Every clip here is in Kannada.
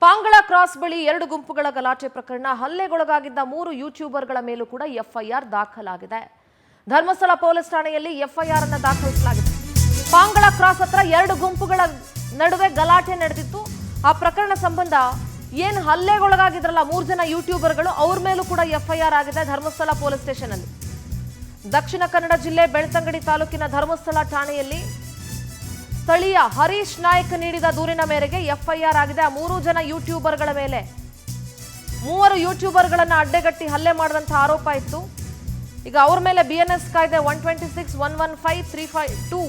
ಪಾಂಗಳ ಕ್ರಾಸ್ ಬಳಿ ಎರಡು ಗುಂಪುಗಳ ಗಲಾಟೆ ಪ್ರಕರಣ ಹಲ್ಲೆಗೊಳಗಾಗಿದ್ದ 3 ಯೂಟ್ಯೂಬರ್ಗಳ ಮೇಲೂ ಕೂಡ ಎಫ್ಐಆರ್ ದಾಖಲಾಗಿದೆ. ಧರ್ಮಸ್ಥಳ ಪೊಲೀಸ್ ಠಾಣೆಯಲ್ಲಿ ಎಫ್ಐಆರ್ ಅನ್ನು ದಾಖಲಿಸಲಾಗಿದೆ. ಪಾಂಗಳ ಕ್ರಾಸ್ ಹತ್ರ ಎರಡು ಗುಂಪುಗಳ ನಡುವೆ ಗಲಾಟೆ ನಡೆದಿತ್ತು. ಆ ಪ್ರಕರಣ ಸಂಬಂಧ ಏನು ಹಲ್ಲೆಗೊಳಗಾಗಿದ್ರಲ್ಲ 3 ಜನ ಯೂಟ್ಯೂಬರ್ಗಳು ಅವರ ಮೇಲೂ ಕೂಡ ಎಫ್ಐಆರ್ ಆಗಿದೆ ಧರ್ಮಸ್ಥಳ ಪೊಲೀಸ್ ಸ್ಟೇಷನ್ ಅಲ್ಲಿ. ದಕ್ಷಿಣ ಕನ್ನಡ ಜಿಲ್ಲೆ ಬೆಳ್ತಂಗಡಿ ತಾಲೂಕಿನ ಧರ್ಮಸ್ಥಳ ಠಾಣೆಯಲ್ಲಿ ಸ್ಥಳೀಯ ಹರೀಶ್ ನಾಯ್ಕ್ ನೀಡಿದ ದೂರಿನ ಮೇರೆಗೆ ಎಫ್ಐಆರ್ ಆಗಿದೆ. 3 ಜನ ಯೂಟ್ಯೂಬರ್ಗಳ ಮೇಲೆ 3 ಯೂಟ್ಯೂಬರ್ಗಳನ್ನ ಅಡ್ಡೆಗಟ್ಟಿ ಹಲ್ಲೆ ಮಾಡಿದಂತ ಆರೋಪ ಇತ್ತು. ಈಗ ಅವರ ಮೇಲೆ ಬಿಎನ್ಎಸ್ ಕಾಯ್ದೆ 126, 115, 352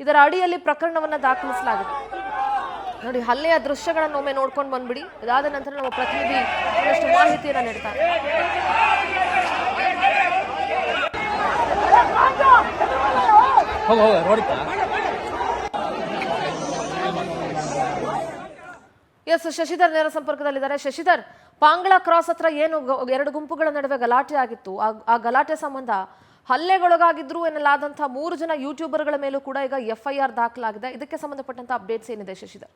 ಇದರ ಅಡಿಯಲ್ಲಿ ಪ್ರಕರಣವನ್ನ ದಾಖಲಿಸಲಾಗಿದೆ. ನೋಡಿ, ಹಲ್ಲೆಯ ದೃಶ್ಯಗಳನ್ನು ಒಮ್ಮೆ ನೋಡ್ಕೊಂಡು ಬಂದ್ಬಿಡಿ. ಇದಾದ ನಂತರ ನಮ್ಮ ಪ್ರತಿನಿಧಿ ಒಂದಷ್ಟು ಮಾಹಿತಿಯನ್ನು ನೀಡ್ತಾರೆ. ಎಸ್, ಶಶಿಧರ್ ನೇರ ಸಂಪರ್ಕದಲ್ಲಿದ್ದಾರೆ. ಶಶಿಧರ್, ಪಾಂಗಳ ಕ್ರಾಸ್ ಹತ್ರ ಏನು ಎರಡು ಗುಂಪುಗಳ ನಡುವೆ ಗಲಾಟೆ ಆಗಿತ್ತು, ಆ ಗಲಾಟೆ ಸಂಬಂಧ ಹಲ್ಲೆಗೊಳಗಾಗಿದ್ರು ಎನ್ನಲಾದಂತಹ 3 ಜನ ಯೂಟ್ಯೂಬರ್ಗಳ ಮೇಲೂ ಕೂಡ ಈಗ ಎಫ್ಐಆರ್ ದಾಖಲಾಗಿದೆ. ಇದಕ್ಕೆ ಸಂಬಂಧಪಟ್ಟಂತ ಅಪ್ಡೇಟ್ಸ್ ಏನಿದೆ ಶಶಿಧರ್?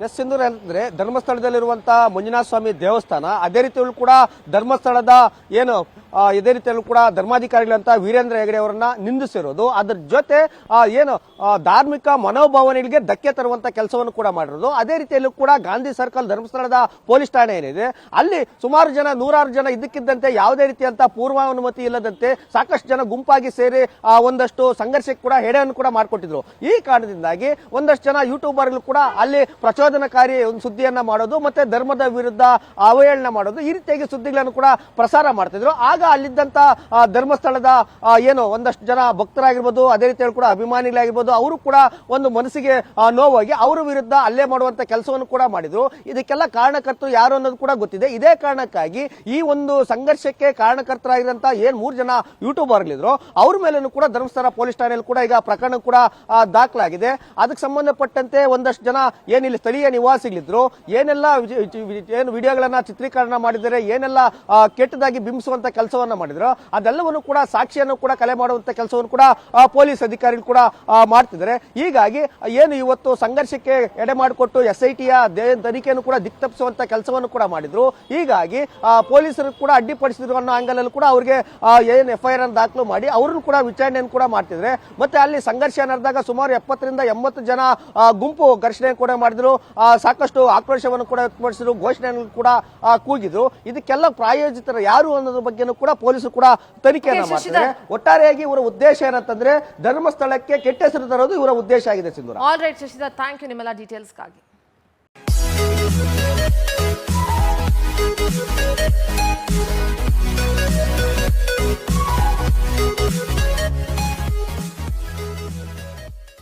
ಎಸ್ ಸಿಂಧೂರ್, ಅಂದ್ರೆ ಧರ್ಮಸ್ಥಳದಲ್ಲಿರುವಂತಹ ಮಂಜುನಾಥ ಸ್ವಾಮಿ ದೇವಸ್ಥಾನ, ಅದೇ ರೀತಿಯಲ್ಲೂ ಕೂಡ ಧರ್ಮಸ್ಥಳದ ಏನು ಇದೇ ರೀತಿಯಲ್ಲೂ ಕೂಡ ಧರ್ಮಾಧಿಕಾರಿಗಳಂತ ವೀರೇಂದ್ರ ಹೆಗಡೆ ಅವರನ್ನ ನಿಂದಿಸಿರೋದು, ಅದ್ರ ಜೊತೆ ಏನು ಧಾರ್ಮಿಕ ಮನೋಭಾವನೆಗಳಿಗೆ ಧಕ್ಕೆ ತರುವಂತ ಕೆಲಸವನ್ನು ಕೂಡ ಮಾಡಿರೋದು. ಅದೇ ರೀತಿಯಲ್ಲೂ ಕೂಡ ಗಾಂಧಿ ಸರ್ಕಲ್ ಧರ್ಮಸ್ಥಳದ ಪೊಲೀಸ್ ಠಾಣೆ ಏನಿದೆ ಅಲ್ಲಿ ಸುಮಾರು ಜನ, 100 ಜನ ಇದ್ದಕ್ಕಿದ್ದಂತೆ ಯಾವುದೇ ರೀತಿಯಂತ ಪೂರ್ವಾನುಮತಿ ಇಲ್ಲದಂತೆ ಸಾಕಷ್ಟು ಜನ ಗುಂಪಾಗಿ ಸೇರಿ ಒಂದಷ್ಟು ಸಂಘರ್ಷಕ್ಕೆ ಕೂಡ ಎಡೆಯನ್ನು ಕೂಡ ಮಾಡಿಕೊಟ್ಟಿದ್ರು. ಈ ಕಾರಣದಿಂದಾಗಿ ಒಂದಷ್ಟು ಜನ ಯೂಟ್ಯೂಬರ್ಗಳು ಕೂಡ ಅಲ್ಲಿ ಪ್ರಚೋದನಕಾರಿ ಒಂದು ಸುದ್ದಿಯನ್ನ ಮಾಡೋದು ಮತ್ತೆ ಧರ್ಮದ ವಿರುದ್ಧ ಅವಹೇಳನ ಮಾಡೋದು, ಈ ರೀತಿಯಾಗಿ ಸುದ್ದಿಗಳನ್ನು ಕೂಡ ಪ್ರಸಾರ ಮಾಡ್ತಿದ್ರು. ಆಗ ಅಲ್ಲಿದ್ದಂತ ಧರ್ಮಸ್ಥಳದ ಏನು ಒಂದಷ್ಟು ಜನ ಭಕ್ತರಾಗಿರ್ಬೋದು, ಅದೇ ರೀತಿಯಲ್ಲಿ ಕೂಡ ಅಭಿಮಾನಿಗಳಾಗಿರ್ಬೋದು, ಅವರು ಕೂಡ ಒಂದು ಮನಸ್ಸಿಗೆ ನೋವಾಗಿ ಅವರ ವಿರುದ್ಧ ಹಲ್ಲೆ ಮಾಡುವಂತ ಕೆಲಸವನ್ನು ಕೂಡ ಮಾಡಿದ್ರು. ಇದಕ್ಕೆಲ್ಲ ಕಾರಣಕರ್ತರು ಯಾರು ಅನ್ನೋದು ಕೂಡ ಗೊತ್ತಿದೆ. ಇದೇ ಕಾರಣಕ್ಕಾಗಿ ಈ ಒಂದು ಸಂಘರ್ಷಕ್ಕೆ ಕಾರಣಕರ್ತರಾಗಿರುವಂತಹ ಏನ್ 3 ಜನ ಯೂಟ್ಯೂಬರ್ಗಳಿದ್ರು ಅವ್ರ ಮೇಲೂ ಕೂಡ ಧರ್ಮಸ್ಥಳ ಪೊಲೀಸ್ ಠಾಣೆಯಲ್ಲಿ ಕೂಡ ಈಗ ಪ್ರಕರಣ ಕೂಡ ದಾಖಲಾಗಿದೆ. ಅದಕ್ಕೆ ಸಂಬಂಧಪಟ್ಟಂತೆ ಒಂದಷ್ಟು ಜನ ಏನಿಲ್ಲಿ ಸ್ಥಳೀಯ ನಿವಾಸಿಗಳಿದ್ರು, ಏನೆಲ್ಲ ಏನು ವಿಡಿಯೋಗಳನ್ನ ಚಿತ್ರೀಕರಣ ಮಾಡಿದರೆ, ಏನೆಲ್ಲ ಕೆಟ್ಟದಾಗಿ ಬಿಂಬಿಸುವಂತ ಕೆಲಸವನ್ನ ಮಾಡಿದ್ರು, ಅದೆಲ್ಲವನ್ನು ಕೂಡ ಸಾಕ್ಷಿಯನ್ನು ಕೂಡ ಕಲೆ ಮಾಡುವಂತ ಕೆಲಸವನ್ನು ಕೂಡ ಪೊಲೀಸ್ ಅಧಿಕಾರಿಗಳು ಕೂಡ ಮಾಡ್ತಿದ್ದಾರೆ. ಹೀಗಾಗಿ ಏನು ಇವತ್ತು ಸಂಘರ್ಷಕ್ಕೆ ಎಡೆ ಮಾಡಿಕೊಟ್ಟು SITಯ ತನಿಖೆಯನ್ನು ಕೂಡ ದಿಕ್ತಪ್ಪಿಸುವಂತ ಕೆಲಸವನ್ನು ಕೂಡ ಮಾಡಿದ್ರು. ಹೀಗಾಗಿ ಪೊಲೀಸರು ಕೂಡ ಅಡ್ಡಿಪಡಿಸಿದ್ರು ಅನ್ನೋ ಆಂಗಲ್ ಕೂಡ ಅವರಿಗೆ ಏನು FIR ಅನ್ನು ದಾಖಲು ಮಾಡಿ ಅವ್ರನ್ನು ಕೂಡ ವಿಚಾರಣೆಯನ್ನು ಕೂಡ ಮಾಡ್ತಿದ್ರೆ. ಮತ್ತೆ ಅಲ್ಲಿ ಸಂಘರ್ಷ ನಡೆದಾಗ ಸುಮಾರು 70 ರಿಂದ 80 ಜನ ಗುಂಪು ಘರ್ಷಣೆ ಕೂಡ ಮಾಡಿದ್ರು, ಸಾಕಷ್ಟು ಆಕ್ರೋಶವನ್ನು ಕೂಡ ವ್ಯಕ್ತಪಡಿಸಿದ್ರು, ಘೋಷಣೆಯನ್ನು ಕೂಡ ಕೂಗಿದ್ರು. ಇದಕ್ಕೆಲ್ಲ ಪ್ರಾಯೋಜಿತರು ಯಾರು ಅನ್ನೋದ್ರ ಬಗ್ಗೆ ಕೂಡ ಪೊಲೀಸರು ಕೂಡ ತನಿಖೆಯನ್ನು ಮಾಡ್ತಾರೆ. ಒಟ್ಟಾರೆಯಾಗಿ ಇವರ ಉದ್ದೇಶ ಏನಂತಂದ್ರೆ ಧರ್ಮಸ್ಥಳಕ್ಕೆ ಕೆಟ್ಟ ಹೆಸರು ತರೋದು ಇವರ ಉದ್ದೇಶ ಆಗಿದೆ Sindhura. All right Shashidhar, thank you ನಿಮ್ಮೆಲ್ಲ ಡೀಟೇಲ್ಸ್ಗಾಗಿ.